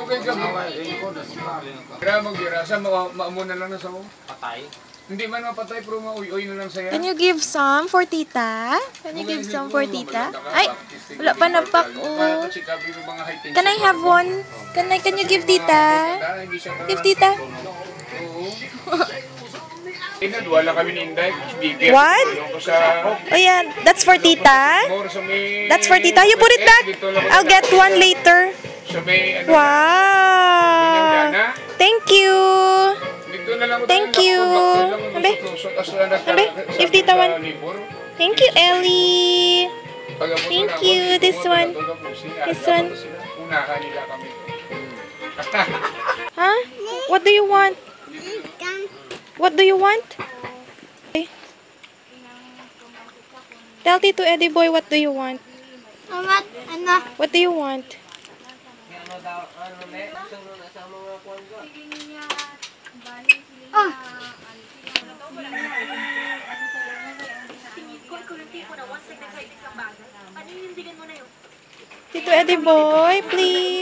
Okay ka mo. Kaya magbira. Sa maamuna lang na sa mo. Patay. Hindi man mapatay, pero mauy-uy na lang saya. Can you give some for tita? Can you give some for tita? Ay, wala pa na pack. Oh. Can I have one? Can you give tita? Give tita. Wala kami ni Inday. What? Oh yeah, that's for tita? That's for tita. You put it back. I'll get one later. Wow. Thank you. Thank you. Abe? Abe? Give tita one. Thank you, Ellie. Thank you. This one. This one. Huh? What do you want? What do you want? Tell Tito Eddie Boy, what do you want? What do you want? Tito Eddie Boy, please.